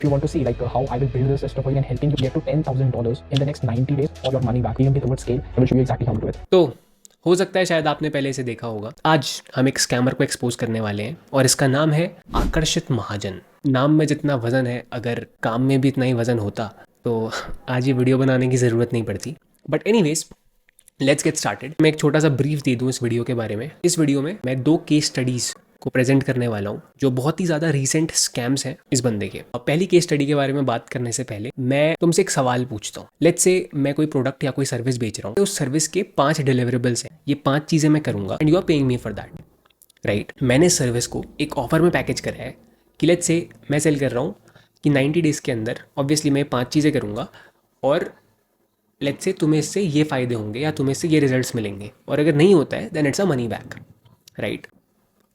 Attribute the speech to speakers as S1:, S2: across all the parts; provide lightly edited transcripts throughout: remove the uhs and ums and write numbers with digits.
S1: If you want to see like how I will build this system for you and helping you get to $10,000 in the next 90 days or your money back, PM towards scale, I will show you exactly how to do it.
S2: तो हो सकता है शायद आपने पहले इसे देखा होगा। आज हम एक स्कैमर को एक्सपोज करने वाले हैं और इसका नाम है आकर्षित महाजन। नाम में जितना वजन है, अगर काम में भी इतना ही वजन होता तो आज ये वीडियो बनाने की ज़रूरत नहीं पड़ती। But anyways, let's get started. मैं एक छोटा सा ब्रीफ दे दूं इस वीडियो के बारे में। इस वीडियो में मैं 2 केस स्टडीज़ को प्रेजेंट करने वाला हूँ जो बहुत ही ज़्यादा रीसेंट स्कैम्स हैं इस बंदे के। अब पहली केस स्टडी के बारे में बात करने से पहले मैं तुमसे एक सवाल पूछता हूँ। लेट्स से मैं कोई प्रोडक्ट या कोई सर्विस बेच रहा हूँ, तो उस सर्विस के 5 डिलीवरेबल्स हैं। ये 5 चीज़ें मैं करूँगा and you are paying me for that, right. मैंने इस सर्विस को एक ऑफर में पैकेज करा है कि लेट्स से मैं सेल कर रहा हूँ कि 90 डेज़ के अंदर ऑब्वियसली मैं 5 चीज़ें करूँगा और लेट्स से तुम्हें इससे ये फ़ायदे होंगे या तुम्हें इससे ये रिजल्ट्स मिलेंगे, और अगर नहीं होता है then it's a money back, right.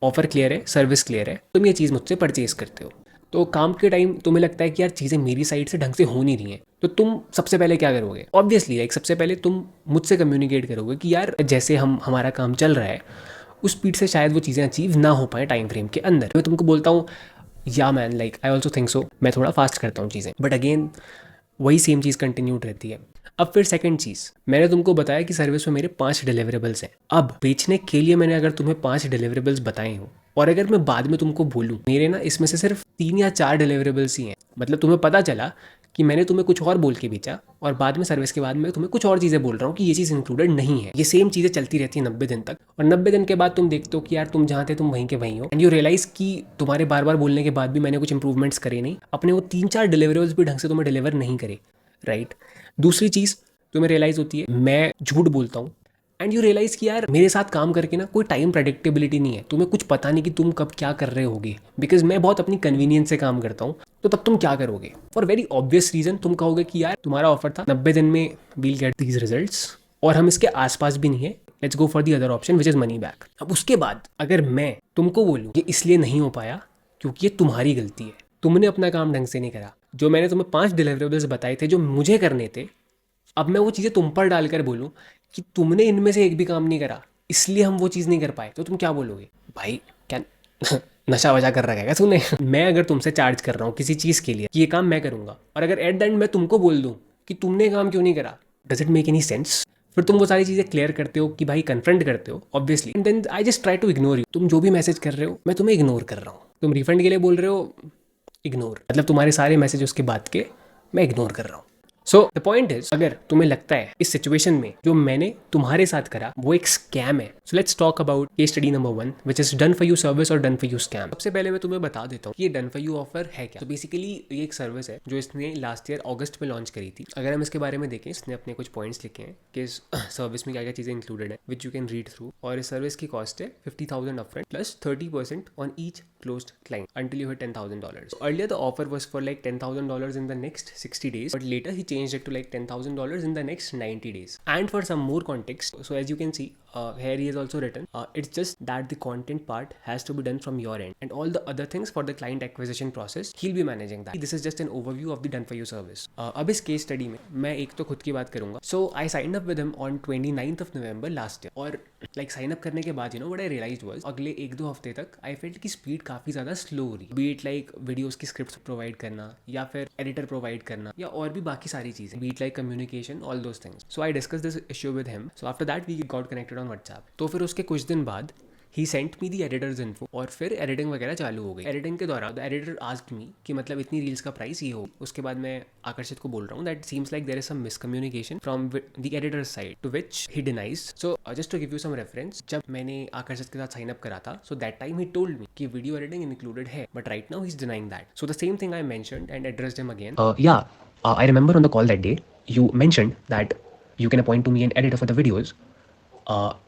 S2: Offer clear है, सर्विस क्लियर है, तुम ये चीज़ मुझसे परचेज करते हो। तो काम के टाइम तुम्हें लगता है कि यार चीज़ें मेरी साइड से ढंग से हो नहीं रही हैं, तो तुम सबसे पहले क्या करोगे? ऑब्वियसली लाइक सबसे पहले तुम मुझसे कम्युनिकेट करोगे कि यार जैसे हमारा काम चल रहा है उस स्पीड से शायद वो चीज़ें अचीव ना हो पाए टाइम फ्रेम के अंदर। मैं तुमको बोलता हूँ या man, like I also think so, मैं थोड़ा फास्ट करता हूँ चीज़ें, बट अगेन वही सेम चीज़ कंटिन्यूड रहती है। अब फिर सेकंड चीज़, मैंने तुमको बताया कि सर्विस में मेरे 5 डिलीवरेबल्स हैं। अब बेचने के लिए मैंने अगर तुम्हें 5 डिलीवरेबल्स बताए हो और अगर मैं बाद में तुमको बोलूँ मेरे ना इसमें से सिर्फ 3 या 4 डिलीवरेबल्स ही हैं, मतलब तुम्हें पता चला कि मैंने तुम्हें कुछ और बोल के बेचा और बाद में सर्विस के बाद मैं तुम्हें कुछ और चीज़ें बोल रहा हूँ कि ये चीज़ इंक्लूडेड नहीं है। ये सेम चीज़ें चलती रहती है 90 दिन तक, और 90 दिन के बाद तुम देखते हो कि यार तुम जहाँ थे तुम वहीं के वहीं हो, एंड यू रियलाइज़ कि तुम्हारे बार बार बोलने के बाद भी मैंने कुछ इंप्रूवमेंट्स करे नहीं, अपने वो 3-4 डिलीवरेबल्स भी ढंग से तुम्हें डिलीवर नहीं करे, राइट। दूसरी चीज़ तुम्हें रियलाइज़ होती है मैं झूठ बोलता हूँ, एंड यू रियलाइज़ कि यार मेरे साथ काम करके ना कोई टाइम प्रेडिक्टेबिलिटी नहीं है, तुम्हें कुछ पता नहीं कि तुम कब क्या कर रहे होगे, बिकॉज मैं बहुत अपनी कन्वीनियंस से काम करता हूँ। तो तब तुम क्या करोगे? फॉर वेरी ऑब्वियस रीज़न तुम कहोगे कि यार तुम्हारा ऑफर था 90 दिन में वील गेट दीज रिजल्ट्स और हम इसके आसपास भी नहीं है, let's go for the other option which is money back. अब उसके बाद अगर मैं तुमको बोलूँ कि इसलिए नहीं हो पाया क्योंकि ये तुम्हारी गलती है, तुमने अपना काम ढंग से नहीं करा, जो मैंने तुम्हें 5 डिलीवरेबल्स बताए थे जो मुझे करने थे, अब मैं वो चीज़ें तुम पर डालकर बोलूँ कि तुमने इनमें से एक भी काम नहीं करा इसलिए हम वो चीज़ नहीं कर पाए, तो तुम क्या बोलोगे? भाई क्या नशा वशा कर रखा है क्या तूने? मैं अगर तुमसे चार्ज कर रहा हूँ किसी चीज़ के लिए कि ये काम मैं करूँगा, और अगर एट द एंड मैं तुमको बोल दूँ कि तुमने काम क्यों नहीं करा, does it make any sense? फिर तुम वो सारी चीज़ें क्लियर करते हो कि भाई कन्फ्रंट करते हो obviously, and then I just try to ignore you. तुम जो भी मैसेज कर रहे हो मैं तुम्हें इग्नोर कर रहा हूँ। तुम रिफंड के लिए बोल रहे हो, इग्नोर, मतलब तुम्हारे सारे मैसेज उसके बाद के मैं इग्नोर कर रहा हूँ। सो द पॉइंट इज, अगर तुम्हें लगता है इस सिचुएशन में जो मैंने तुम्हारे साथ करा वो एक स्कैम है, so let's talk about case study number 1 which is done for you service और डन फॉर यू स्कैम। सबसे पहले मैं तुम्हें बता देता हूँ कि ये डन फॉर यू ऑफर है क्या। तो बेसिकली ये एक सर्विस है जो इसने लास्ट ईयर अगस्त में लॉन्च करी थी। अगर हम इसके बारे में देखें, इसने अपने कुछ पॉइंट्स लिखे हैं कि इस सर्विस में क्या क्या चीज़ें इंक्लूडेड है which you can read through, और इस सर्विस की कॉस्ट है 50,000 upfront plus 30% on each closed client until you hit $10,000. So earlier the offer was for like $10,000 in the next 60 days, but later he changed it to like $10,000 in the next 90 days. And for some more context, so as you can see here he has also written it's just that the content part has to be done from your end, and all the other things for the client acquisition process he'll be managing that. This is just an overview of the done for you service. अब इस case study में मैं एक तो खुद की बात करूंगा। So I signed up with him on 29th of November last year, और like साइन अप करने के बाद you know what I realized was अगले 1-2 हफ्ते तक I felt कि स्पीड काफ़ी ज़्यादा स्लो हो रही, बीट लाइक वीडियोज़ की स्क्रिप्ट प्रोवाइड करना या फिर एडिटर प्रोवाइड करना या और भी बाकी सारी चीज़ें, be it like communication, all those things. So I discuss this issue with him. So after that we got connected on WhatsApp. तो फिर उसके कुछ दिन बाद ही sent me the editors info, और फिर एडिटिंग वगैरह चालू हो गई। एडिटिंग के दौरान द एडिटर आस्क्ड मी कि मतलब इतनी रील्स का प्राइस ये हो। उसके बाद मैं आकर्षित को बोल रहा हूँ that seems like there is some miscommunication from the editors side, to which he denies. So just to give you some reference, जब मैंने आकर्षित के साथ साइन अप करा था, so that time he told me कि वीडियो एडिटिंग इंक्लूडेड है, but right now he is denying that. So the same thing I mentioned and addressed him again. I remember on the call that day you mentioned that you can appoint to me an editor for the videos,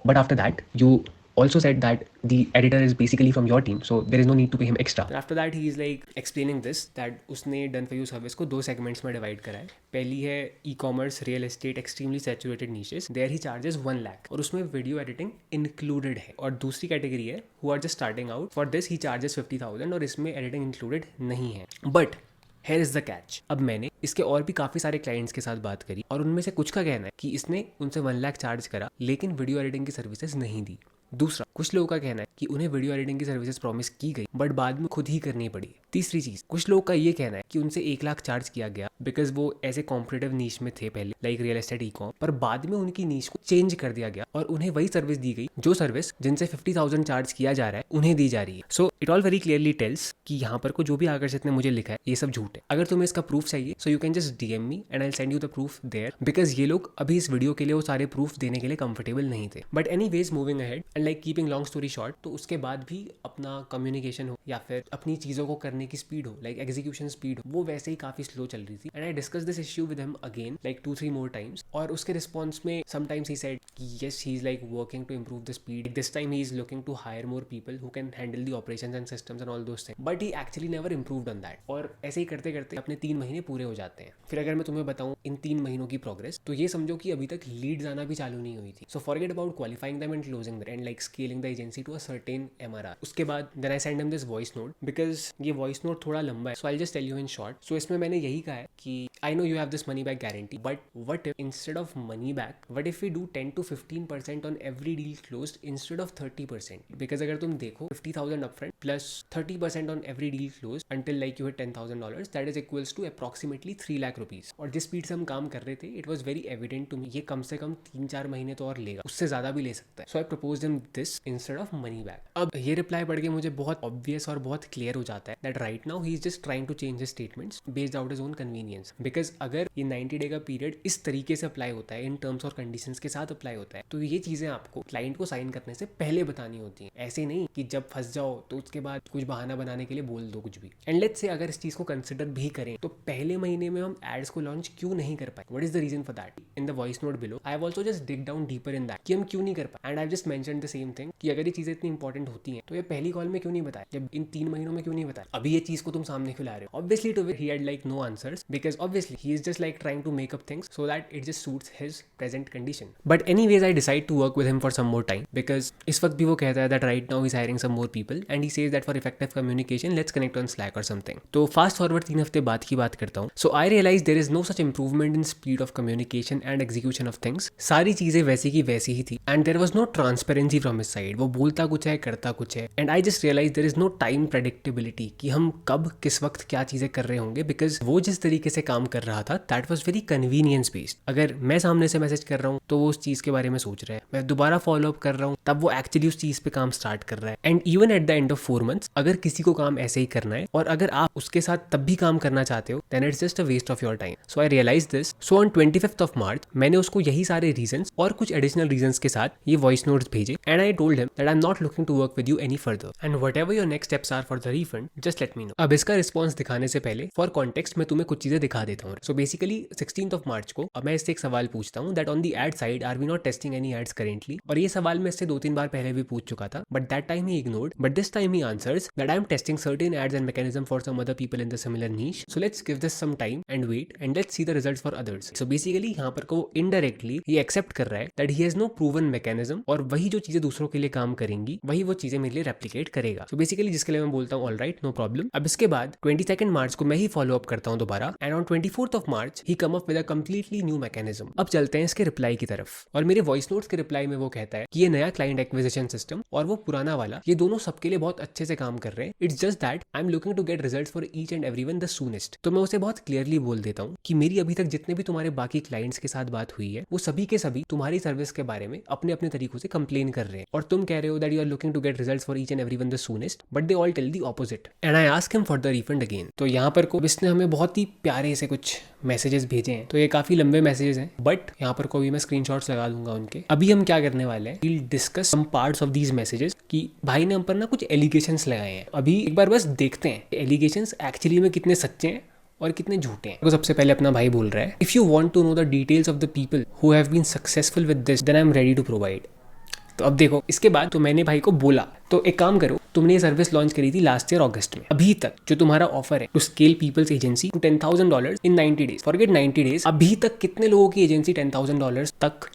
S2: but after that you also said that the editor is basically from your team, so there is no need to pay him extra. After that he is like explaining this that उसने done for you service को 2 segments में divide करा है। पहली है e-commerce, real estate, extremely saturated niches, there he charges 1 lakh और उसमें video editing included है। और दूसरी कैटेगरी है who are just starting out, for this he charges 50,000 और इसमें editing included नहीं है। But Here is the catch. अब मैंने इसके और भी काफ़ी सारे क्लाइंट्स के साथ बात करी और उनमें से कुछ का कहना है कि इसने उनसे 1 लाख चार्ज करा लेकिन वीडियो एडिटिंग की सर्विसेज नहीं दी। दूसरा, कुछ लोगों का कहना है कि उन्हें वीडियो एडिटिंग की सर्विसेज प्रॉमिस की गई बट बाद में खुद ही करनी पड़ी। तीसरी चीज, कुछ लोगों का ये कहना है कि उनसे 1 लाख चार्ज किया गया बिकॉज वो ऐसे कॉम्पिटेटिव नीश में थे पहले, लाइक रियल एस्टेट, ई-कॉम, पर बाद में उनकी नीश को चेंज कर दिया गया और उन्हें वही सर्विस दी गई जो सर्विस जिनसे 50,000 चार्ज किया जा रहा है उन्हें दी जा रही है। So it all very clearly tells कि यहाँ पर को जो भी आकर्षित ने मुझे लिखा है ये सब झूठ है। अगर तुम्हें इसका प्रूफ चाहिए so you can just DM me and I send you the proof there, because ये लोग अभी इस वीडियो के लिए वो सारे प्रूफ देने के लिए कंफर्टेबल नहीं थे। But anyways, moving ahead and like keeping long story short, तो उसके बाद भी अपना कम्युनिकेशन हो या फिर अपनी चीज़ों को करने की स्पीड हो, लाइक एग्जीक्यूशन स्पीड हो, वो वैसे ही काफ़ी स्लो चल रही थी। And I discuss this issue with him again like 2-3 more times, और उसके रिस्पॉन्स में समटाइम्स ही सेड कि yes he is like working to improve the speed, this time he is looking to hire more people who can handle the operations and systems and all those things, but he actually never improved on that. और ऐसे ही करते करते अपने 3 महीने पूरे हो जाते हैं। फिर अगर मैं तुम्हें बताऊं इन 3 महीनों की प्रोग्रेस, तो ये समझो कि अभी तक लीड्स आना भी चालू नहीं हुई थी। So forget about qualifying them and closing them and like scaling the agency to a certain MRR। उसके बाद then I send them this voice note, because ये वॉइस नोट थोड़ा लंबा है, so I just tell you in short. So इसमें मैंने यही कहा है कि I know you have this money back guarantee, but what if instead of money back, what if we do 10 to 15% on every deal closed instead of 30%, because अगर तुम देखो 50,000 upfront plus 30% on every deal close until like you hit $10,000, that is equals to approximately 3 lakh rupees. और जिस speed से हम काम कर रहे थे it was very evident to me ये कम से कम 3-4 महीने तो और लेगा, उससे ज्यादा भी ले सकता है। So I propose them this instead of money back. अब ये रिप्लाई पढ़ के मुझे बहुत ऑब्वियस और बहुत क्लियर हो जाता है that right now he is just trying to change his statements based out his own convenience, because अगर ये 90 डे का पीरियड इस तरीके से अप्लाई होता है, इन टर्म्स और कंडीशंस के साथ अप्लाई होता है, तो ये चीजें आपको क्लाइंट को साइन करने से पहले बतानी होती हैं। ऐसे नहीं कि जब फंस जाओ तो उसके बाद कुछ बहाना बनाने के लिए बोल दो कुछ भी। एंड लेट्स से अगर इस चीज को कंसिडर भी करें तो पहले महीने में हम एड्स को लॉन्च क्यों नहीं कर पाए, what is the reason for that? In the voice note below I have also just dig down deeper in that कि हम क्यों नहीं कर पाए। And I just mentioned the same thing कि अगर ये चीजें इतनी इंपॉर्टेंट होती हैं तो ये पहली कॉल में क्यों नहीं बताया, जब इन 3 महीनों में क्यों नहीं बताया? अभी ये चीज को तुम सामने क्यों ला रहे हो? Obviously to he had like no answers, because obviously he is just like trying to make up things so that it just suits his present condition. But anyways I decide to work with him for some more time, because इस वक्त भी वो कहता है that right now he is hiring some more people and he says that for effective communication let's connect on Slack और something. तो fast forward 3 हफ्ते बाद की बात करता हूँ। So I realise there is no such improvement in speed of communication and execution of things. सारी चीजें वैसी की वैसी ही थी and there was no transparency from his side. वो बोलता कुछ है करता कुछ है, and I just realise there is no time predictability कि हम कब किस वक्त क्या चीजें कर रहे होंगे, बिकॉज वो जिस तरीके से काम कर रहा था that was very convenience based. अगर मैं सामने से मैसेज कर रहा हूँ तो वो उस चीज के बारे में सोच रहा है, मैं दोबारा फॉलो अप कर रहा हूँ तब वो एक्चुअली उस चीज पे काम स्टार्ट कर रहा है। And even at the end of 4 months अगर किसी को काम ऐसे ही करना है और अगर आप उसके साथ तब भी काम करना चाहते हो then it's just a waste of your time. So I realise this. So on 25th of March मैंने उसको यही सारे रीजंस और कुछ एडिशनल रीजंस के साथ ये वॉइस नोट्स भेजे and I told him that I am not looking to work with you any further and whatever your next steps are for the refund just let me know. अब इसका response दिखाने से पहले for context मैं तुम्हें कुछ चीजें दिखा देता हूँ। So basically 16th of March को अब मैं इससे एक सवाल पूछता हूँ that on the ad side are we not testing any ads currently, और ये सवाल मैं इससे 2-3 बार पहले भी पूछ चुका था but that time he ignored, but this time he answers that I am testing certain ads and mechanism for some other people in the similar niche, so let's give this some time and wait and let's see the results for others. So basically यहाँ पर को indirectly ये accept कर रहा है that he has no proven mechanism और वही जो चीजें दूसरों के लिए काम करेंगी वही वो चीजें मेरे लिए रेप्लिकेट करेगा। सो बेसिकली जिसके लिए मैं बोलता हूँ ऑलराइट नो प्रॉब्लम। अब इसके बाद 22nd March को मैं ही फॉलो अप करता हूँ दोबारा and on 24th of March he come up with a completely new mechanism. अब चलते हैं इसके रिप्लाई की तरफ, और मेरे वॉइस नोट्स के रिप्लाई में वो कहता है कि ये नया क्लाइंट एक्विजिशन सिस्टम और वो पुराना वाला ये दोनों सबके लिए बहुत अच्छे से काम कर रहे हैं। It's just that I am looking to get results for each and everyone the soonest. तो मैं उसे बहुत क्लियरली बोल देता हूँ कि मेरी अभी तक जितने भी तुम्हारे बाकी क्लाइंट्स के साथ बात हुई है वो सभी के सभी तुम्हारी सर्विस के बारे में अपने अपने तरीकों से कंप्लेन कर रहे हैं, और तुम कह रहे हो that you are looking to get results for each and everyone the soonest, but they all tell the opposite and I ask him for the refund again. तो यहाँ पर को इसने हमें बहुत ही प्यारे से कुछ मैसेजेस भेजे हैं, तो ये काफी लंबे मैसेजेस हैं बट यहाँ पर को भी मैं स्क्रीनशॉट्स लगा दूंगा उनके। अभी हम क्या करने वाले हैं, we'll discuss some parts of these messages कि भाई ने हम पर ना कुछ एलिगेशंस लगाए हैं। अभी एक बार बस देखते हैं एलिगेशंस एक्चुअली में कितने सच्चे हैं और कितने झूठे हैं। तो सबसे पहले अपना भाई बोल रहा है, if you want to know the details of the people who have been successful with this then I am ready to provide. तो अब देखो इसके बाद तो मैंने भाई को बोला तो एक काम करो, तुमने ये सर्विस लॉन्च करी थी लास्ट ईयर अगस्त में, अभी तक जो तुम्हारा ऑफर है to scale peoples agency to $10,000 in 90 days, forget 90 days, अभी तक कितने लोगों की एजेंसी $10,000 तक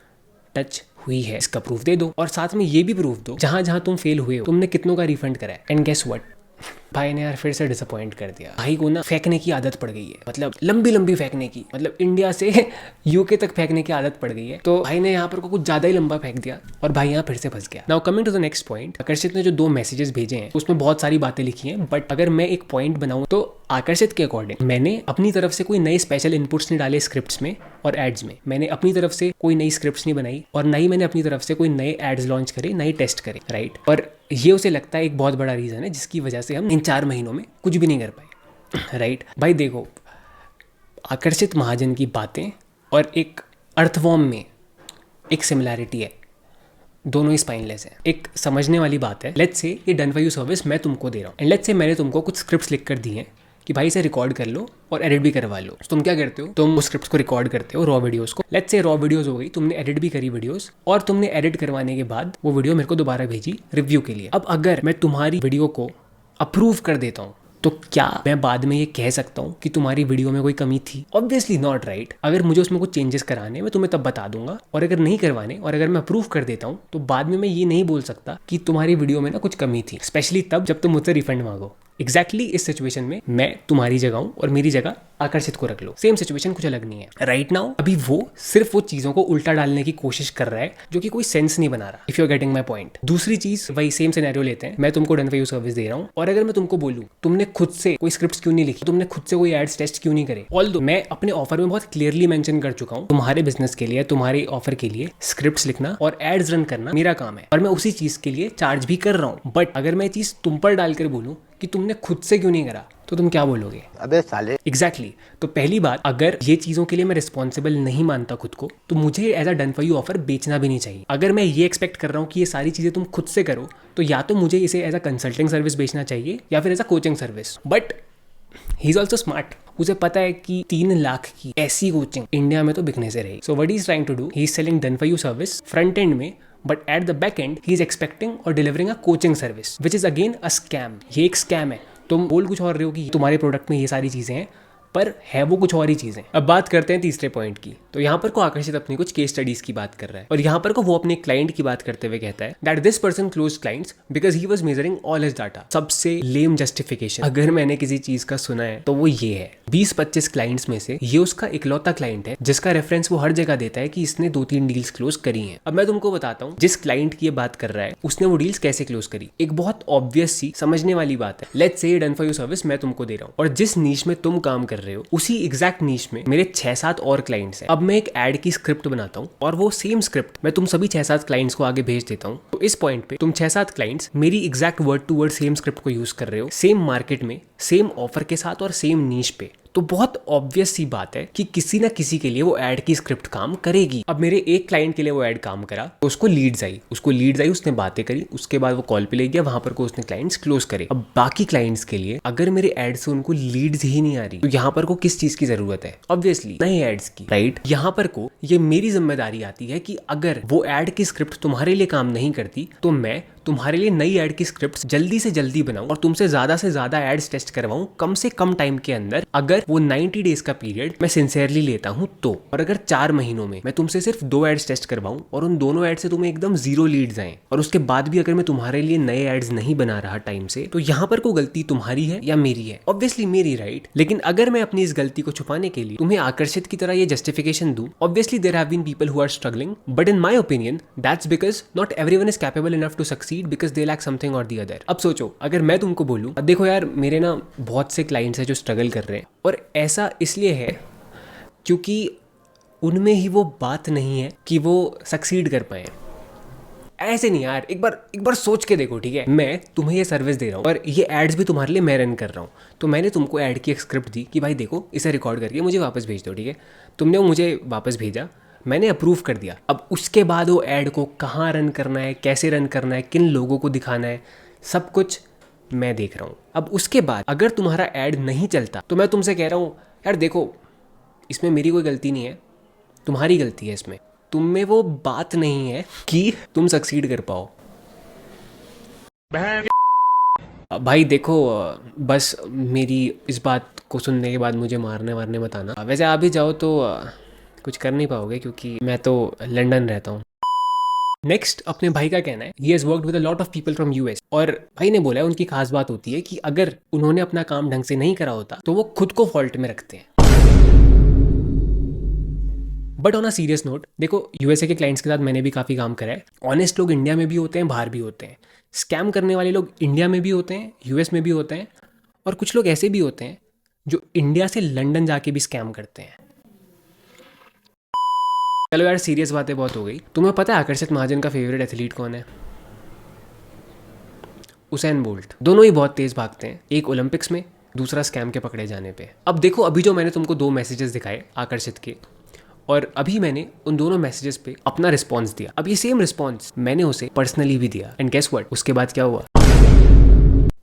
S2: टच हुई है, इसका प्रूफ दे दो और साथ में ये भी प्रूफ दो जहां जहां तुम फेल हुए हो तुमने कितनों का रिफंड करा है। एंड गेस व्हाट, भाई ने यार फिर से डिसअपॉइंट कर दिया। भाई को ना फेंकने की आदत पड़ गई है, मतलब लंबी लंबी फेंकने की, मतलब इंडिया से यूके तक फेंकने की आदत पड़ गई है। तो भाई ने यहाँ पर को कुछ ज़्यादा ही लंबा फेंक दिया और भाई यहाँ फिर से फंस गया। Now coming to the next point, Aakarshit ने जो 2 मैसेजेस भेजे हैं उसमें बहुत सारी बातें लिखी हैं, बट अगर मैं एक पॉइंट बनाऊँ तो आकर्षित के अकॉर्डिंग मैंने अपनी तरफ से कोई नए स्पेशल इनपुट्स नहीं डाले स्क्रिप्ट्स में और एड्स में। मैंने अपनी तरफ से कोई नई स्क्रिप्ट्स नहीं बनाई और ना ही मैंने अपनी तरफ से कोई नए एड्स लॉन्च करे, नए टेस्ट करे, राइट। और ये उसे लगता है एक बहुत बड़ा रीज़न है जिसकी वजह से हम इन 4 महीनों में कुछ भी नहीं कर पाए, राइट। भाई देखो, आकर्षित महाजन की बातें और एक अर्थवॉर्म में एक सिमिलैरिटी है, दोनों ही स्पाइनलेस है। एक समझने वाली बात है, लेट्स से ये डन फॉर यू सर्विस मैं तुमको दे रहा हूँ एंड लेट्स से मैंने तुमको कुछ स्क्रिप्ट्स लिख कर दी हैं कि भाई इसे रिकॉर्ड कर लो और एडिट भी करवा लो। तो तुम क्या करते हो, तुम उस स्क्रिप्ट्स को रिकॉर्ड करते हो, रॉ वीडियोस को। लेट्स से रॉ वीडियोस हो गई, तुमने एडिट भी करी वीडियोस और तुमने एडिट करवाने के बाद वो वीडियो मेरे को दोबारा भेजी रिव्यू के लिए। अब अगर मैं तुम्हारी वीडियो को अप्रूव कर देता हूँ तो क्या मैं बाद में ये कह सकता हूँ कि तुम्हारी वीडियो में कोई कमी थी? Obviously not, right. अगर मुझे उसमें कुछ चेंजेस कराने मैं तुम्हें तब बता दूंगा, और अगर नहीं करवाने और अगर मैं अप्रूव कर देता हूँ तो बाद में मैं ये नहीं बोल सकता कि तुम्हारी वीडियो में ना कुछ कमी थी, स्पेशली तब जब तुम मुझसे रिफंड मांगो। एग्जैक्टली इस सिचुएशन में मैं तुम्हारी जगह हूं और मेरी जगह आकर्षित को रख लो, सेम सिचुएशन, कुछ अलग नहीं है। राइट नाउ अभी वो सिर्फ वो चीजों को उल्टा डालने की कोशिश कर रहा है जो कि कोई सेंस नहीं बना रहा, if you are getting my point. दूसरी चीज, वही सेम सिनेरियो लेते हैं, मैं तुमको डन फॉर यू सर्विस दे रहा हूँ और अगर मैं तुमको बोलूँ तुमने खुद से कोई स्क्रिप्ट क्यों नहीं लिखी, तुमने खुद से कोई एड्स टेस्ट क्यों नहीं करे, ऑल्दो मैं अपने ऑफर में बहुत क्लियरली मेंशन कर चुका हूँ तुम्हारे बिजनेस के लिए, तुम्हारे ऑफर के लिए स्क्रिप्ट्स लिखना और एड्स रन करना मेरा काम है और मैं उसी चीज के लिए चार्ज भी कर रहा हूँ। बट अगर मैं चीज तुम पर डालकर बोलूँ कि तुमने खुद से क्यों नहीं करा तो तुम क्या बोलोगे?
S3: अबे साले।
S2: एग्जैक्टली तो पहली बात, अगर ये चीजों के लिए मैं रिस्पॉन्सिबल नहीं मानता खुद को तो मुझे as a done for you offer बेचना भी नहीं चाहिए। अगर मैं ये एक्सपेक्ट कर रहा हूँ कि ये सारी चीजें तुम खुद से करो तो या तो मुझे इसे एज अ कंसल्टिंग सर्विस बेचना चाहिए या फिर as a coaching service. But he is also smart, उसे पता है कि 3 लाख की ऐसी कोचिंग इंडिया में तो बिकने से रही। So what he is trying to do, he is selling done for you service front end में, but at the back end he is expecting और delivering a coaching service which is again a scam. ये एक scam है। तुम बोल कुछ और रहे हो कि तुम्हारे प्रोडक्ट में ये सारी चीजें हैं, पर है वो कुछ और ही चीजें। अब बात करते हैं तीसरे पॉइंट की। तो यहाँ पर को आकर्षित अपनी कुछ केस स्टडीज की बात कर रहा है और यहाँ पर को वो अपने क्लाइंट की बात करते हुए कहता है that this person close clients because he was measuring all his data. सबसे लेम जस्टिफिकेशन अगर मैंने किसी चीज का सुना है तो वो ये है, 20-25 क्लाइंट्स में से ये उसका इकलौता क्लाइंट है जिसका रेफरेंस वो हर जगह देता है कि इसने 2-3 डील्स क्लोज करी हैं। अब मैं तुमको बताता हूँ जिस क्लाइंट की ये बात कर रहा है उसने वो डील्स कैसे क्लोज करी। एक बहुत ऑब्वियस सी समझने वाली बात है, let's say done for you service मैं तुमको दे रहा हूँ और जिस नीश में तुम काम कर रहे हो उसी एग्जैक्ट नीश में मेरे 6-7 और क्लाइंट्स हैं। अब मैं एक एड की स्क्रिप्ट बनाता हूँ और वो सेम स्क्रिप्ट मैं तुम सभी 6-7 क्लाइंट्स को आगे भेज देता हूँ। तो इस पॉइंट पे तुम 6-7 क्लाइंट्स मेरी exact word to word same script को यूज कर रहे हो, सेम मार्केट में, सेम ऑफर के साथ और सेम नीश पे। तो बहुत ऑब्वियस सी बात है कि किसी ना किसी के लिए वो ऐड की स्क्रिप्ट काम करेगी। अब मेरे एक क्लाइंट के लिए वो ऐड काम करा तो उसको लीड्स आई, उसने बातें करी, उसके बाद वो कॉल पे ले गया, वहां पर को उसने क्लाइंट्स क्लोज करे। अब बाकी क्लाइंट्स के लिए अगर मेरे एड से उनको लीड्स ही नहीं आ रही तो यहाँ पर को किस चीज की जरूरत है? ऑब्वियसली नए एड्स की, राइट। यहाँ पर को ये मेरी जिम्मेदारी आती है कि अगर वो एड की स्क्रिप्ट तुम्हारे लिए काम नहीं करती तो मैं तुम्हारे लिए नई एड की स्क्रिप्ट्स जल्दी से जल्दी बनाऊं और तुमसे ज्यादा से ज्यादा एड्स टेस्ट करवाऊं कम से कम टाइम के अंदर, अगर वो 90 डेज का पीरियड मैं सिंसियरली लेता हूं तो। और अगर 4 महीनों में मैं तुमसे सिर्फ 2 एड्स टेस्ट करवाऊं और उन दोनों एड से तुम्हें एकदम 0 लीड्स आए और उसके बाद भी अगर मैं तुम्हारे लिए नए एड्स नहीं बना रहा टाइम से, तो यहाँ पर कोई गलती तुम्हारी है या मेरी है? ऑब्वियसली मेरी, राइट। लेकिन अगर मैं अपनी इस गलती को छुपाने के लिए तुम्हें आकर्षित की तरह ये जस्टिफिकेशन दूं, obviously there have been people who are struggling, but in my opinion that's because not everyone is capable enough to succeed because they lack something और दी अदर। अब सोचो, अगर मैं तुमको बोलूं देखो यार मेरे ना बहुत से क्लाइंट्स हैं जो स्ट्रगल कर रहे हैं और ऐसा इसलिए है क्योंकि उनमें ही वो बात नहीं है कि वो सक्सीड कर पाए। ऐसे नहीं यार, एक बार सोच के देखो, ठीक है। मैं तुम्हें ये सर्विस दे रहा हूँ और ये एड्स भी तुम्हारे लिए मैं रन कर रहा हूँ, तो मैंने तुमको ऐड की एक स्क्रिप्ट दी कि भाई देखो इसे रिकॉर्ड करके मुझे वापस भेज दो, ठीक है। तुमने वो मुझे वापस भेजा, मैंने अप्रूव कर दिया। अब उसके बाद वो ऐड को कहाँ रन करना है, कैसे रन करना है, किन लोगों को दिखाना है, सब कुछ मैं देख रहा हूँ। अब उसके बाद अगर तुम्हारा ऐड नहीं चलता तो मैं तुमसे कह रहा हूँ यार देखो इसमें मेरी कोई गलती नहीं है, तुम्हारी गलती है इसमें। तुम में वो बात नहीं है कि तुम सक्सीड कर पाओ। भाई देखो, बस मेरी इस बात को सुनने के बाद मुझे मारने मत आना। वैसे आप भी जाओ तो कुछ कर नहीं पाओगे क्योंकि मैं तो लंदन रहता हूँ। नेक्स्ट अपने भाई का कहना है, he has worked with a lot of people from US, और भाई ने बोला है उनकी खास बात होती है कि अगर उन्होंने अपना काम ढंग से नहीं करा होता तो वो खुद को फॉल्ट में रखते हैं। But on a serious note, देखो यूएसए के क्लाइंट्स के साथ मैंने भी काफ़ी काम करा है। ऑनेस्ट लोग इंडिया में भी होते हैं, बाहर भी होते हैं। स्कैम करने वाले लोग इंडिया में भी होते हैं, यूएस में भी होते हैं, और कुछ लोग ऐसे भी होते हैं जो इंडिया से लंदन जाके भी स्कैम करते हैं। चलो यार, सीरियस बातें बहुत हो गई। तुम्हें पता है आकर्षित महाजन का फेवरेट एथलीट कौन है? Usain bolt. दोनों ही बहुत तेज भागते हैं, एक ओलंपिक्स में, दूसरा स्कैम के पकड़े जाने पे। अब देखो, अभी जो मैंने तुमको 2 मैसेजेस दिखाए आकर्षित के, और अभी मैंने उन दोनों मैसेजेस पे अपना रिस्पॉन्स दिया। अब ये सेम रिस्पॉन्स मैंने उसे पर्सनली भी दिया, एंड गेस व्हाट, उसके बाद क्या हुआ?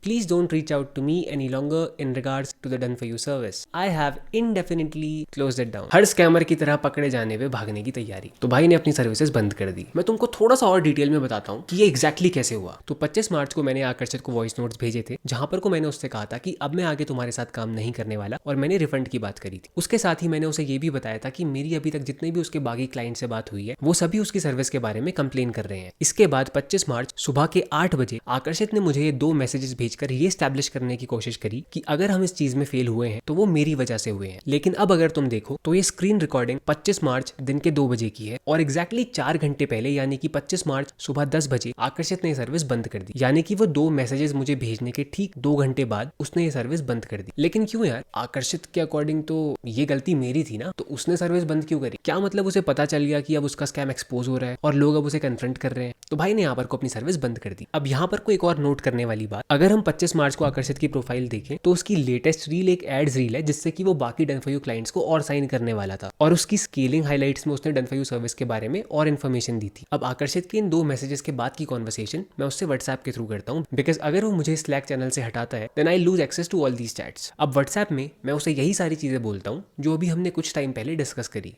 S2: Please don't reach out to me any longer in regards to the done for you service. I have indefinitely closed it down. Her scammer की तरह पकड़े जाने पे भागने की तैयारी। तो भाई ने अपनी सर्विसेज बंद कर दी। मैं तुमको थोड़ा सा और डिटेल में बताता हूँ कि ये एग्जैक्टली कैसे हुआ। तो 25 मार्च को मैंने आकर्षित को वॉइस नोट्स भेजे थे, जहां पर को मैंने उससे कहा था कि अब मैं आगे तुम्हारे साथ काम नहीं करने वाला, और मैंने रिफंड की बात करी थी। उसके साथ ही मैंने उसे ये भी बताया था कि मेरी अभी तक जितने भी उसके बाकी क्लाइंट से बात हुई है, वो सभी उसकी सर्विस के बारे में कंप्लेन कर रहे हैं। इसके बाद 25 मार्च सुबह के 8 बजे आकर्षित ने मुझे ये 2 मैसेजेस भेजकर ये स्टैब्लिश करने की कोशिश करी कि अगर हम इस चीज में फेल हुए हैं तो वो मेरी वजह से हुए हैं। लेकिन अब अगर तुम देखो तो ये स्क्रीन रिकॉर्डिंग 25 मार्च दिन के 2 बजे की है, और एग्जैक्टली 4 घंटे पहले यानी कि 25 मार्च सुबह 10 बजे आकर्षित ने सर्विस बंद कर दी। यानी कि वो 2 मैसेजेस मुझे भेजने के ठीक 2 घंटे बाद उसने ये सर्विस बंद कर दी। लेकिन क्यों यार? आकर्षित के अकॉर्डिंग तो ये गलती मेरी थी ना, तो उसने सर्विस बंद क्यों करी? क्या मतलब उसे पता चल गया कि अब उसका स्कैम एक्सपोज हो रहा है और लोग अब उसे कन्फ्रंट कर रहे हैं, तो भाई ने यहाँ पर को अपनी सर्विस बंद कर दी। अब यहाँ पर कोई एक और नोट करने वाली बात, अगर हम 25 मार्च को आकर्षित की प्रोफाइल देखें तो उसकी लेटेस्ट रील एक एड्स रील है, जिससे कि वो बाकी डन फॉर यू क्लाइंट्स को और साइन करने वाला था, और उसकी स्केलिंग हाइलाइट्स में उसने डन फॉर यू सर्विस के बारे में और इन्फॉर्मेशन दी थी। अब आकर्षित के इन 2 मैसेजेस के बाद की कॉन्वर्सेशन मैं उससे व्हाट्सएप के थ्रू करता हूँ, बिकॉज अगर वो मुझे स्लैक चैनल से हटाता है then I lose access to all these chats. अब व्हाट्सएप में मैं उसे यही सारी चीजें बोलता हूँ जो अभी हमने कुछ टाइम पहले डिस्कस करी।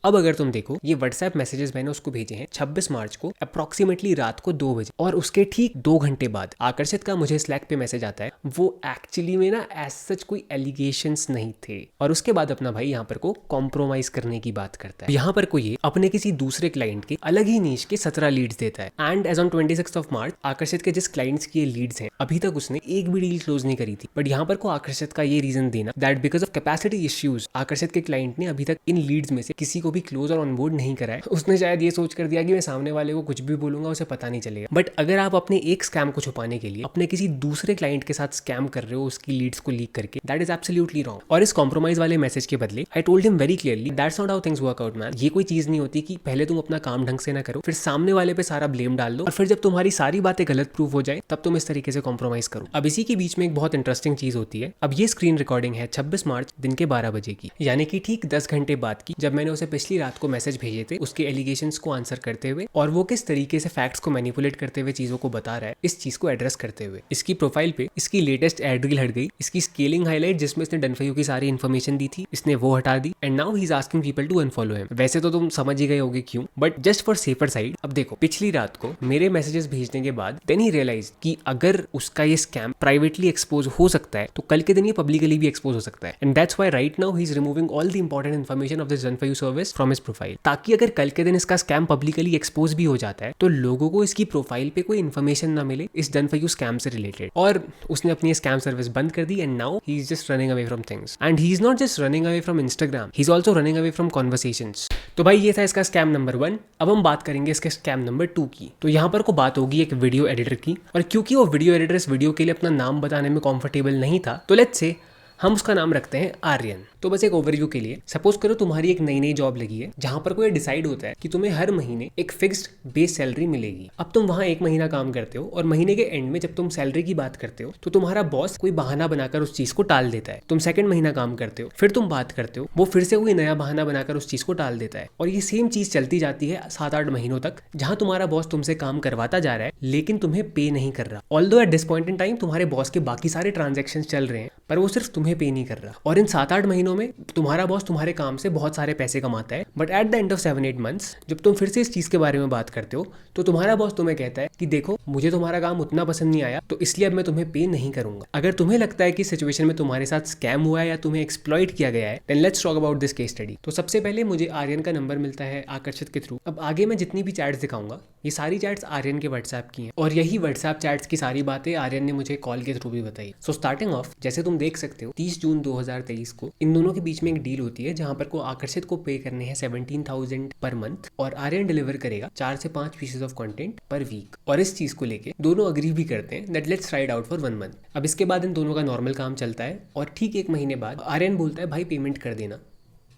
S2: अब अगर तुम देखो, ये व्हाट्सएप मैसेजेस मैंने उसको भेजे हैं 26 मार्च को अप्रोक्सीमेटली रात को 2 बजे, और उसके ठीक 2 घंटे बाद आकर्षित का मुझे स्लैक पे मैसेज आता है। वो एक्चुअली में ना एज सच कोई एलिगेशंस नहीं थे, और उसके बाद अपना भाई यहाँ पर को कॉम्प्रोमाइज करने की बात करता है। यहाँ पर को ये अपने किसी दूसरे क्लाइंट के अलग ही नीश के 17 लीड्स देता है, एंड एज ऑन 26 मार्च आकर्षित के जिस क्लाइंट्स की ये लीड्स हैं अभी तक उसने एक भी डील क्लोज नहीं करी थी। बट यहाँ पर को आकर्षित का ये रीजन देना that because of capacity issues आकर्षित के क्लाइंट ने अभी तक इन लीड्स में से किसी को भी क्लोज और ऑनबोर्ड नहीं करा है। उसने शायद ये सोच कर दिया कि मैं सामने वाले को कुछ भी बोलूंगा उसे पता नहीं चलेगा। बट अगर आप अपने एक स्कैम को छुपाने के लिए अपने किसी दूसरे क्लाइंट के साथ स्कैम कर रहे हो उसकी लीड्स को लीक करके, दैट इज एब्सोल्युटली रॉन्ग। और इस कॉम्प्रोमाइज वाले मैसेज के बदले आई told him very clearly that's not how things work out man. ये कोई चीज नहीं होती कि पहले तुम अपना काम ढंग से ना करो, फिर सामने वाले पे सारा ब्लेम डाल दो, और फिर जब तुम्हारी सारी बातें गलत प्रूव हो जाए तब तुम इस तरीके से कॉम्प्रोमाइज करो। अब इसी के बीच में एक बहुत इंटरेस्टिंग चीज होती है। अब ये स्क्रीन रिकॉर्डिंग है 26 मार्च दिन के 12 बजे की, यानी कि ठीक 10 घंटे बाद की, जब मैंने उसे पिछली रात को मैसेज भेजे थे उसके एलिगेशंस को आंसर करते हुए, और वो किस तरीके से फैक्ट्स को मैनिपुलेट करते हुए चीजों को बता रहा है, इस चीज को एड्रेस करते हुए। इसकी प्रोफाइल पे इसकी लेटेस्ट एड रील हट गई, इसकी स्केलिंग हाईलाइट जिसमें इसने डन फॉर यू की सारी इन्फॉर्मेशन दी थी इसने वो हटा दी, and now he is asking people to unfollow him. वैसे तो तुम समझ ही गए होगे क्यों, but just for safer side. अब देखो, पिछली रात को मेरे मैसेजेस भेजने के बाद देन ही रियलाइज कि अगर उसका ये स्कैम प्राइवेटली एक्सपोज हो सकता है तो कल के दिन ये पब्लिकली भी एक्सपोज हो सकता है, and that's why right now he is removing all the important information of this done for you service from his profile, ताकि अगर कल के दिन इसका स्कैम पब्लिकली एक्सपोज भी हो जाता है तो लोगों को इसकी प्रोफाइल पे कोई इन्फॉर्मेशन ना मिले इस डन फॉर यू स्कैम से रिलेटेड। और उसने अपनी स्कैम सर्विस बंद कर दी, and now he is just running away from things, and he is not just running away from Instagram, he is also running away from conversations. तो भाई ये था इसका स्कैम नंबर 1। अब हम बात करेंगे इसके स्कैम नंबर 2 की। तो यहाँ पर को बात होगी एक वीडियो एडिटर की, और क्योंकि वो वीडियो एडिटर इस वीडियो के लिए अपना नाम बताने में कंफर्टेबल नहीं था, तो लेट्स से हम उसका नाम रखते हैं आर्यन। तो बस एक ओवरव्यू के लिए, सपोज करो तुम्हारी एक नई जॉब लगी है जहां पर कोई डिसाइड होता है कि तुम्हें हर महीने एक फिक्स्ड बेस सैलरी मिलेगी। अब तुम वहां 1 महीना काम करते हो, और महीने के एंड में जब तुम सैलरी की बात करते हो तो तुम्हारा बॉस कोई बहाना बनाकर उस चीज को टाल देता है। तुम सेकंड महीना काम करते हो, फिर तुम बात करते हो, वो फिर से कोई नया बहाना बनाकर उस चीज को टाल देता है, और ये सेम चीज चलती जाती है 7-8 महीनों तक, जहां तुम्हारा बॉस तुमसे काम करवाता जा रहा है लेकिन तुम्हें पे नहीं कर रहा। Although at this point in time तुम्हारे बॉस के बाकी सारे ट्रांजेक्शन चल रहे हैं, पर वो सिर्फ तुम्हें तुम्हें पे नहीं कर रहा, और इन 7-8 महीनों में तुम्हारा बॉस तुम्हारे काम से बहुत सारे पैसे कमाता है, but at the end of 7-8 months जब तुम फिर से इस चीज़ के बारे में बात करते हो तो तुम्हारा बॉस तुम्हें कहता है कि देखो मुझे तुम्हारा काम उतना पसंद नहीं आया, तो इसलिए अब मैं तुम्हें पे नहीं करूंगा। अगर तुम्हें लगता है कि सिचुएशन में तुम्हारे साथ स्कैम हुआ है या तुम्हें एक्सप्लॉइट किया गया है, then let's talk about this case study. तो सबसे पहले मुझे आर्यन का नंबर मिलता है आकर्षित के थ्रू। अब आगे मैं जितनी भी चैट्स दिखाऊंगा ये सारी चैट्स आर्यन के व्हाट्सएप की हैं, और यही व्हाट्सएप चैट्स की सारी बातें आर्यन ने मुझे कॉल के थ्रू भी बताई। सो स्टार्टिंग ऑफ, जैसे तुम देख सकते हो 30 जून 2023 को इन दोनों के बीच में एक डील होती है जहां पर को आकर्षित को पे करने हैं 17,000 पर मंथ, और आर्यन डिलीवर करेगा 4 से 5 pieces of content per week. और इस चीज को लेके दोनों अग्री भी करते हैं that let's ride out for 1 month. अब इसके बाद इन दोनों का नॉर्मल काम चलता है, और ठीक 1 महीने बाद आर्यन बोलता है भाई पेमेंट कर देना,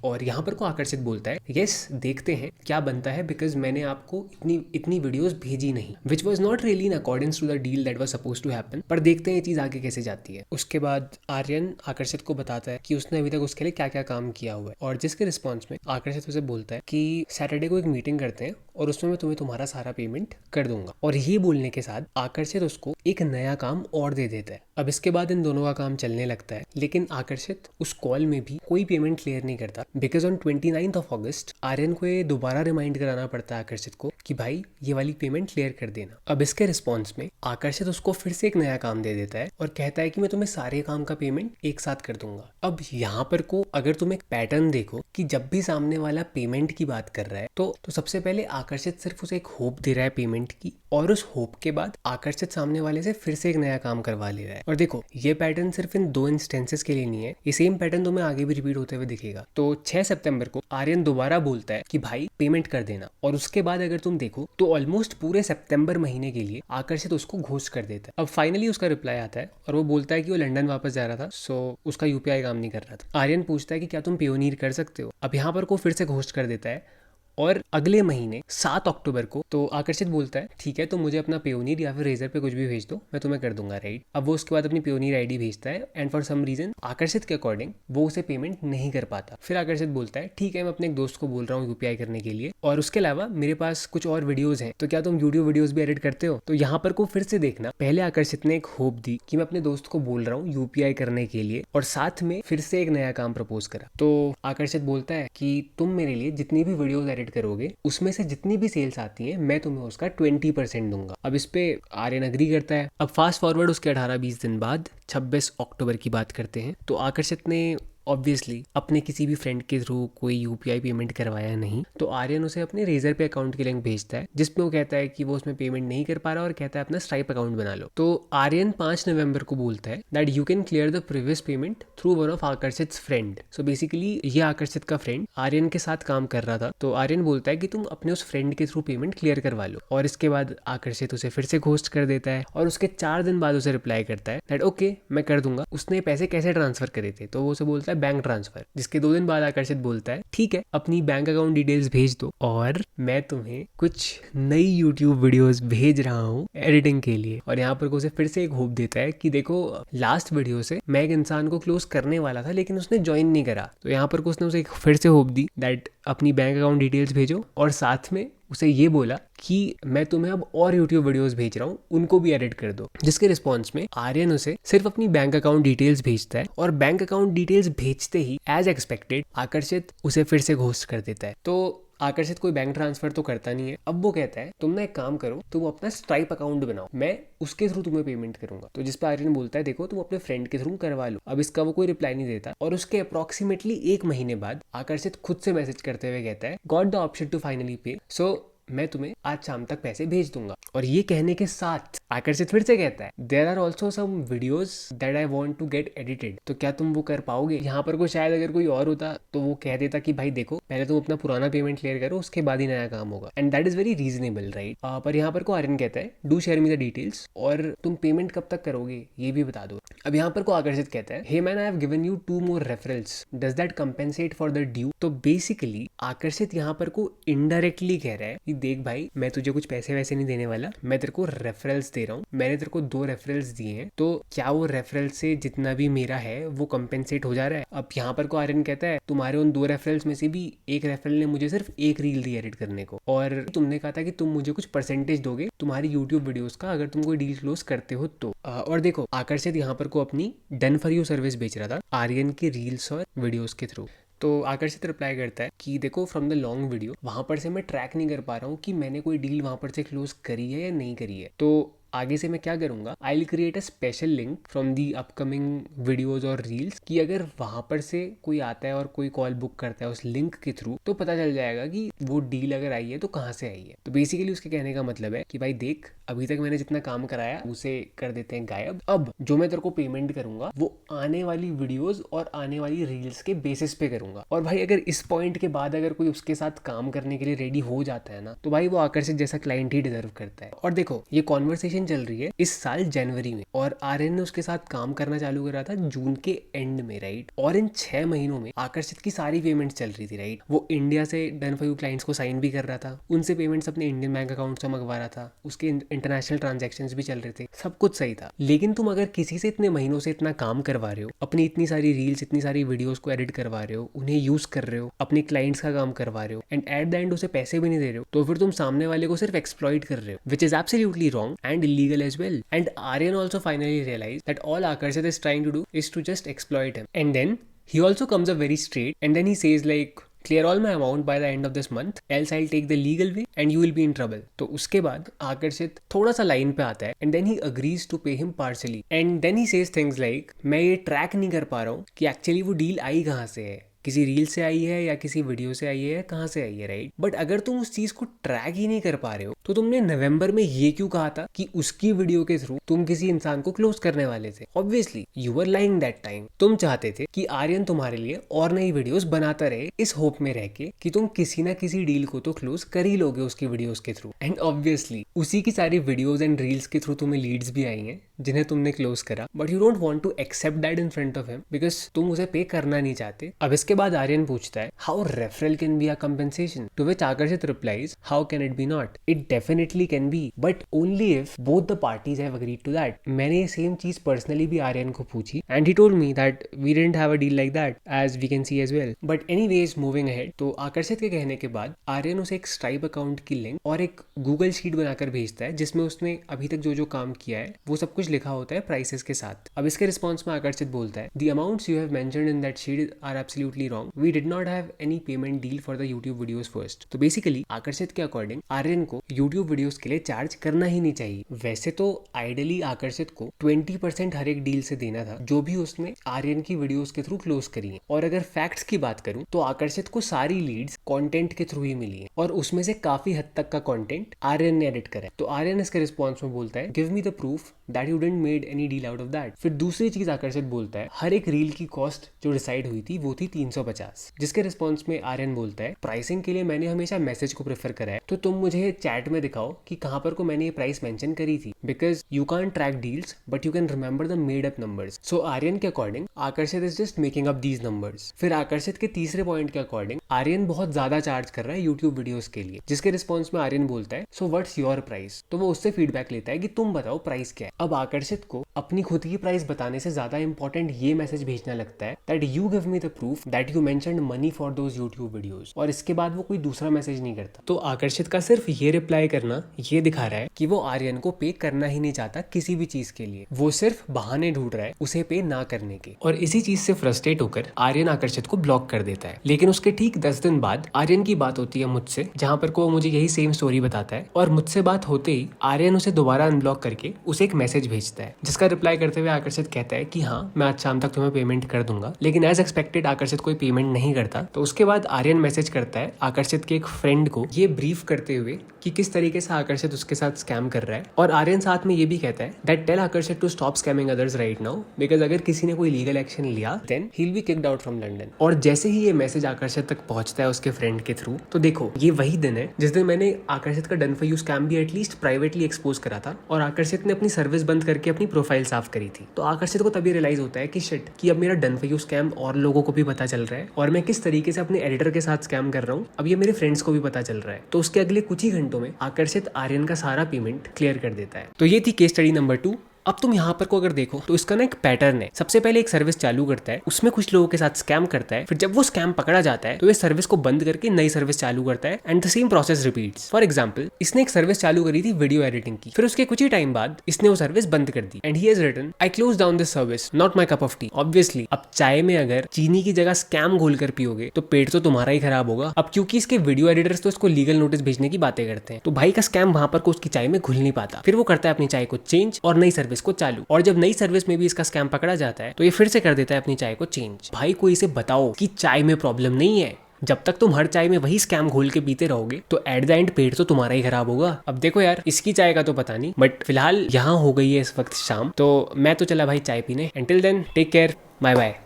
S2: और यहाँ पर को आकर्षित बोलता है यस देखते हैं क्या बनता है, बिकॉज मैंने आपको इतनी वीडियोस भेजी नहीं, which was not really in accordance to the deal that was suppose to happen, पर देखते हैं ये चीज़ आगे कैसे जाती है। उसके बाद आर्यन आकर्षित को बताता है कि उसने अभी तक उसके लिए क्या क्या काम किया हुआ है, और जिसके रिस्पॉन्स में आकर्षित उसे बोलता है कि सैटरडे को एक मीटिंग करते हैं और उसमें मैं तुम्हें तुम्हारा सारा पेमेंट कर दूंगा। और ये बोलने के साथ आकर्षित उसको एक नया काम और दे देता है। अब इसके बाद इन दोनों का काम चलने लगता है, लेकिन आकर्षित उस कॉल में भी कोई पेमेंट क्लियर नहीं करता, because on 29 of August Aryan को ये दोबारा रिमाइंड कराना पड़ता है आकर्षित को कि भाई ये वाली पेमेंट क्लियर कर देना। अब इसके रिस्पॉन्स में आकर्षित उसको फिर से एक नया काम दे देता है और कहता है कि मैं तुम्हें सारे काम का पेमेंट एक साथ कर दूंगा। अब यहाँ पर को अगर तुम एक पैटर्न देखो कि जब भी सामने वाला पेमेंट की बात कर रहा है तो सबसे पहले आकर्षित सिर्फ उसे एक होप दे रहा है पेमेंट की, और उस होप के बाद आकर्षित सामने वाले से फिर से एक नया काम करवा ले रहा है। और देखो ये पैटर्न सिर्फ इन 2 इंस्टेंसेस के लिए नहीं है, ये सेम पैटर्न तुम्हें आगे भी रिपीट होते हुए दिखेगा। तो 6 सितंबर को आर्यन दोबारा बोलता है कि भाई पेमेंट कर देना, और उसके बाद अगर तुम देखो तो ऑलमोस्ट पूरे सितंबर महीने के लिए आकर्षित उसको घोस्ट कर देता है। अब फाइनली उसका रिप्लाई आता है और वो बोलता है कि वो लंदन वापस जा रहा था, सो उसका यूपीआई काम नहीं कर रहा था। आर्यन पूछता है कि क्या तुम पेयोनीर कर सकते हो। अब यहाँ पर को फिर से घोस्ट कर देता है, और अगले महीने 7 अक्टूबर को तो आकर्षित बोलता है ठीक है तो मुझे अपना पेयोनीर या फिर रेजर पे कुछ भी भेज दो, मैं तुम्हें कर दूंगा राइट। अब वो उसके बाद अपनी पेयोनीर आईडी भेजता है, एंड फॉर सम रीजन आकर्षित के अकॉर्डिंग वो उसे पेमेंट नहीं कर पाता। फिर आकर्षित बोलता है ठीक है मैं अपने एक दोस्त को बोल रहा हूँ यूपीआई करने के लिए, और उसके अलावा मेरे पास कुछ और वीडियोज हैं, तो क्या तुम यूट्यूब वीडियोज भी एडिट करते हो। तो यहाँ पर को फिर से देखना, पहले आकर्षित ने एक होप दी कि मैं अपने दोस्त को बोल रहा हूँ यूपीआई करने के लिए, और साथ में फिर से एक नया काम प्रपोज करा। तो आकर्षित बोलता है कि तुम मेरे लिए जितनी भी वीडियोज एडिट करोगे उसमें से जितनी भी सेल्स आती है मैं तुम्हें उसका 20% दूंगा। अब इस पे आर्यन अग्री करता है। अब फास्ट फॉरवर्ड उसके 18-20 दिन बाद 26 अक्टूबर की बात करते हैं। तो आकर्षित ने ऑब्वियसली अपने किसी भी फ्रेंड के थ्रू कोई यूपीआई पेमेंट करवाया नहीं, तो आर्यन उसे अपने रेजर पे अकाउंट की लिंक भेजता है जिसमें वो कहता है कि वो उसमें पेमेंट नहीं कर पा रहा और कहता है अपना स्ट्राइप अकाउंट बना लो। तो आर्यन 5 नवंबर को बोलता है that you can clear the previous payment through one of आकर्षित फ्रेंड। सो बेसिकली ये आकर्षित का फ्रेंड आर्यन के साथ काम कर रहा था, तो आर्यन बोलता है कि तुम अपने उस फ्रेंड के थ्रू पेमेंट क्लियर करवा लो। और इसके बाद आकर्षित उसे फिर से घोस्ट कर देता है, और उसके 4 दिन बाद उसे रिप्लाई करता है दैट ओके मैं कर दूंगा। उसने पैसे कैसे ट्रांसफर करे थे, तो वो उसे बोलता है बैंक ट्रांसफर, जिसके 2 दिन बाद आकर्षित बोलता है ठीक है अपनी बैंक अकाउंट डिटेल्स भेज दो, और मैं तुम्हें कुछ नई यूट्यूब वीडियोस भेज रहा हूँ एडिटिंग के लिए। और यहाँ पर उसे फिर से एक होप देता है कि देखो लास्ट वीडियो से मैं एक इंसान को क्लोज करने वाला था लेकिन उसने ज्वाइन नहीं करा, तो यहाँ पर उसने उसे फिर से होप दी दैट अपनी बैंक अकाउंट डिटेल्स भेजो, और साथ में उसे ये बोला कि मैं तुम्हें अब और यूट्यूब वीडियोस भेज रहा हूँ उनको भी एडिट कर दो। जिसके रिस्पॉन्स में आर्यन उसे सिर्फ अपनी बैंक अकाउंट डिटेल्स भेजता है, और बैंक अकाउंट डिटेल्स भेजते ही एज एक्सपेक्टेड आकर्षित उसे फिर से घोस्ट कर देता है। तो आकर्षित कोई बैंक ट्रांसफर तो करता नहीं है। अब वो कहता है तुम ना एक काम करो, तुम अपना स्ट्राइप अकाउंट बनाओ, मैं उसके थ्रू तुम्हें पेमेंट करूंगा। तो जिस पर आर्यन बोलता है देखो तुम अपने फ्रेंड के थ्रू करवा लो। अब इसका वो कोई रिप्लाई नहीं देता, और उसके अप्रोक्सीमेटली 1 महीने बाद आकर्षित खुद से मैसेज करते हुए कहता है got the option to finally pay, so मैं तुम्हें आज शाम तक पैसे भेज दूंगा। और ये कहने के साथ आकर्षित फिर से कहता है there are also some videos that I want to get edited, तो क्या तुम वो कर पाओगे। यहाँ पर को शायद अगर कोई और होता तो वो कह देता कि भाई देखो पहले तुम अपना पुराना पेमेंट क्लियर करो उसके बाद ही नया काम होगा, and that is very reasonable right. पर यहाँ पर को आर्यन कहता है do share me the details, और तुम पेमेंट कब तक करोगे ये भी बता दो। अब यहाँ पर को आकर्षित कहता है hey man I have given you 2 more referrals, does that compensate for the due. तो बेसिकली आकर्षित यहाँ पर को इनडायरेक्टली कह रहा है कि कि देख भाई मैं तुझे कुछ पैसे वैसे नहीं देने वाला, मैं तेरे को रेफरल्स दे रहा हूँ, मैंने तेरे को 2 रेफरल्स दिए हैं, तो क्या वो रेफरल से जितना भी मेरा है वो कंपेंसेट हो जा रहा है। अब यहाँ पर को आर्यन कहता है तुम्हारे उन 2 रेफरल्स में से भी एक रेफरल ने मुझे सिर्फ एक रील दी एडिट करने को, और तुमने कहा था कि तुम मुझे कुछ परसेंटेज दोगे तुम्हारी यूट्यूब वीडियोस का अगर तुम कोई डील क्लोज करते हो तो। और देखो आकर्षित यहाँ पर को अपनी डन फॉर यू सर्विस बेच रहा था आर्यन के रील्स और वीडियोस के थ्रू। तो आकर्षित रिप्लाई करता है कि देखो फ्रॉम द लॉन्ग वीडियो वहां पर से मैं ट्रैक नहीं कर पा रहा हूँ कि मैंने कोई डील वहां पर से क्लोज करी है या नहीं करी है, तो आगे से मैं क्या करूंगा, I will create a special link from the upcoming videos और रील्स कि अगर वहां पर से कोई आता है और कोई कॉल बुक करता है उस लिंक के थ्रू तो पता चल जाएगा कि वो डील अगर आई है तो कहाँ से आई है। तो बेसिकली उसके कहने का मतलब है कि भाई देख अभी तक मैंने जितना काम कराया उसे कर देते हैं गायब, अब जो मैं तेरे को पेमेंट करूंगा वो आने वाली वीडियोज और आने वाली रील्स के बेसिस पे करूंगा। और भाई अगर इस पॉइंट के बाद अगर कोई उसके साथ काम करने के लिए रेडी हो जाता है ना तो भाई वो आकर्षित जैसा क्लाइंट ही डिजर्व करता है। और देखो ये कॉन्वर्सेशन चल रही है इस साल जनवरी में और आर्यन ने उसके साथ काम करना चालू करा था जून के एंड में, राइट। और इन 6 महीनों में आकर्षित की सारी पेमेंट्स चल रही थी, राइट। वो इंडिया से डन फॉर यू क्लाइंट्स को साइन भी कर रहा था, उनसे पेमेंट्स अपने इंडियन बैंक अकाउंट से मंगवा रहा था, उसके इंटरनेशनल ट्रांजैक्शंस भी चल रहे थे, सब कुछ सही था। लेकिन तुम अगर किसी से इतने महीनों से इतना काम करवा रहे हो, अपनी इतनी सारी रील्स इतनी सारी वीडियोस को एडिट करवा रहे हो, उन्हें यूज कर रहे हो, अपने क्लाइंट्स का काम करवा रहे हो एंड एट द एंड उसे पैसे भी नहीं दे रहे हो, तो फिर तुम सामने वाले को सिर्फ एक्सप्लॉइट कर रहे हो, which is absolutely wrong and illegal as well. And Aryan also finally realized that all Akarshit is trying to do is to just exploit him. And then he also comes up very straight and then he says like, clear all my amount by the end of this month else I'll take the legal way and you will be in trouble. तो उसके बाद आकर्षित थोड़ा सा line पे आता है and then he agrees to pay him partially and then he says things like, मैं ये ट्रैक नहीं कर पा रहा हूँ कि एक्चुअली वो डील आई कहाँ से है, किसी रील से आई है या किसी वीडियो से आई है, कहाँ से आई है, राइट। बट अगर तुम उस चीज को ट्रैक ही नहीं कर पा रहे हो तो तुमने नवंबर में ये क्यों कहा था कि उसकी वीडियो के थ्रू तुम किसी इंसान को क्लोज करने वाले थे। Obviously you were lying that time. तुम चाहते थे कि आर्यन तुम्हारे लिए और नई वीडियोस बनाता रहे इस होप में रह के कि तुम किसी ना किसी डील को तो क्लोज कर ही लोगे उसकी वीडियोस के थ्रू। एंड ऑब्वियसली उसी की सारी वीडियोस एंड रील्स के थ्रू तुम्हें लीड्स भी आई हैं जिन्हें तुमने क्लोज करा, but you don't want to accept that in front of him because तुम उसे पे करना नहीं चाहते। अब इसके बाद आर्यन पूछता है how referral can be a compensation, to which Aakarshit replies how can it be not, it definitely can be but only if both the parties have agreed to that. मैंने ये सेम चीज पर्सनली भी आर्यन को पूछी and he told me that we didn't have a deal like that as we can see as well. But anyways moving ahead, तो आकर्षित के कहने के बाद आर्यन उसे एक स्ट्राइप अकाउंट की लिंक और एक गूगल शीट बनाकर भेजता है जिसमें उसने अभी तक जो जो काम किया है वो सब कुछ लिखा होता है प्राइसेस के साथ। अब इसके रिस्पॉन्स में आकर्षित बोलता है the amounts you have mentioned in that sheet are absolutely wrong, we did not have any payment deal for the YouTube videos first. तो बेसिकली आकर्षित के अकॉर्डिंग आर्यन को यूट्यूब वीडियोस के लिए चार्ज करना ही नहीं चाहिए। वैसे तो आइडियली आकर्षित को 20% हर एक डील से देना था जो भी उसने आर्यन की वीडियोस के थ्रू क्लोज करी है। और अगर फैक्ट्स की बात करूं तो आकर्षित को सारी लीड्स कंटेंट के थ्रू ही मिली है और उसमें से काफी हद तक का कंटेंट आर्यन ने एडिट करा है। तो आर्यन इसके रिस्पॉन्स में बोलता है give me the proof that you didn't made any deal out of that. फिर दूसरी चीज आकर्षित बोलता है हर एक रील की कॉस्ट जो डिसाइड हुई थी वो थी 350, जिसके रिस्पॉन्स में आर्यन बोलता है प्राइसिंग के लिए मैंने हमेशा मैसेज को प्रेफर करा है, तो तुम मुझे चैट में दिखाओ कि कहां पर को मैंने ये प्राइस मेंशन करी थी, because you can track deals but you can remember the made up numbers. So Aryan के according Aakarshit is just making up these numbers. फिर आकर्षित के तीसरे पॉइंट के अकॉर्डिंग आर्यन बहुत ज्यादा चार्ज कर रहा है यूट्यूब वीडियोस के लिए, जिसके रिस्पॉन्स में आर्यन बोलता है सो व्हाट्स योर प्राइस। तो वो उससे फीडबैक लेता है कि तुम बताओ प्राइस क्या है। अब आकर्षित को अपनी खुद की प्राइस बताने से ज्यादा इंपॉर्टेंट ये मैसेज भेजना लगता है that you give me the proof that you mentioned money for those YouTube videos, और इसके बाद वो कोई दूसरा मैसेज नहीं करता। तो आकर्षित का सिर्फ ये रिप्लाई करना ये दिखा रहा है कि वो आर्यन को पे करना ही नहीं चाहता किसी भी चीज के लिए, वो सिर्फ बहाने ढूंढ रहा है उसे पे ना करने के। और इसी चीज से फ्रस्ट्रेट होकर आर्यन आकर्षित को ब्लॉक कर देता है। लेकिन उसके ठीक 10 दिन बाद आर्यन की बात होती है मुझसे, जहां पर को मुझे यही सेम स्टोरी बताता है, और मुझसे बात होते ही आर्यन उसे दोबारा अनब्लॉक करके उसे एक मैसेज भेजता है जिसका रिप्लाई करते हुए आकर्षित कहता है कि हाँ मैं आज शाम तक तुम्हें पेमेंट कर दूंगा। लेकिन एज एक्सपेक्टेड आकर्षित कोई पेमेंट नहीं करता। तो उसके बाद आर्यन मैसेज करता है आकर्षित के एक फ्रेंड को ये ब्रीफ करते हुए कि किस तरीके से आकर्षित उसके साथ स्कैम कर रहा है, और आर्यन साथ में ये भी कहता है that tell Aakarshit to stop scamming others right now because अगर किसी ने कोई लीगल एक्शन लिया then he will be kicked out from London. और जैसे ही ये मैसेज आकर्षित तक पहुंचता है उसके फ्रेंड के थ्रू, तो देखो ये वही दिन है जिस दिन मैंने आकर्षित का डन फॉर यू स्कैम भी एटलीस्ट प्राइवेटली एक्सपोज करा था और आकर्षित ने अपनी सर्विस बंद करके अपनी प्रोफाइल साफ करी थी। तो आकर्षित को तभी रियलाइज होता है कि शिट कि अब मेरा डन फॉर यू स्कैम और लोगों को भी पता चल चल रहा है और मैं किस तरीके से अपने एडिटर के साथ स्कैम कर रहा हूँ अब ये मेरे फ्रेंड्स को भी पता चल रहा है। तो उसके अगले कुछ ही घंटों में आकर्षित आर्यन का सारा पेमेंट क्लियर कर देता है। तो ये थी केस स्टडी नंबर 2। अब तुम यहाँ पर को अगर देखो तो इसका ना एक पैटर्न है। सबसे पहले एक सर्विस चालू करता है, उसमें कुछ लोगों के साथ स्कैम करता है, फिर जब वो स्कैम पकड़ा जाता है तो ये सर्विस को बंद करके नई सर्विस चालू करता है and the same process repeats. For example, इसने एक सर्विस चालू करी थी वीडियो एडिटिंग की, फिर उसके कुछ ही टाइम बाद इसने वो सर्विस बंद कर दी and he has written I close down this service, not my cup of tea. Obviously अब चाय में अगर चीनी की जगह स्कैम घोल कर पियोगे तो पेट तो तुम्हारा ही खराब होगा। अब क्योंकि इसके वीडियो एडिटर्स तो इसको लीगल नोटिस भेजने की बातें करते हैं, तो भाई का स्कैम वहां पर को उसकी चाय में घुल नहीं पाता। फिर वो करता है अपनी चाय को चेंज और नई सर्विस को चालू, और जब नई सर्विस में भी इसका स्कैम पकड़ा जाता है तो ये फिर से कर देता है अपनी चाय को चेंज। भाई कोई इसे बताओ कि चाय में प्रॉब्लम नहीं है। जब तक तुम हर चाय में वही स्कैम घोल के पीते रहोगे तो एट द एंड पेट तो तुम्हारा ही खराब होगा। अब देखो यार, इसकी चाय का तो पता नहीं, बट फिलहाल यहाँ हो गई है इस वक्त शाम, तो मैं तो चला भाई चाय पीने। Until then take care, bye bye.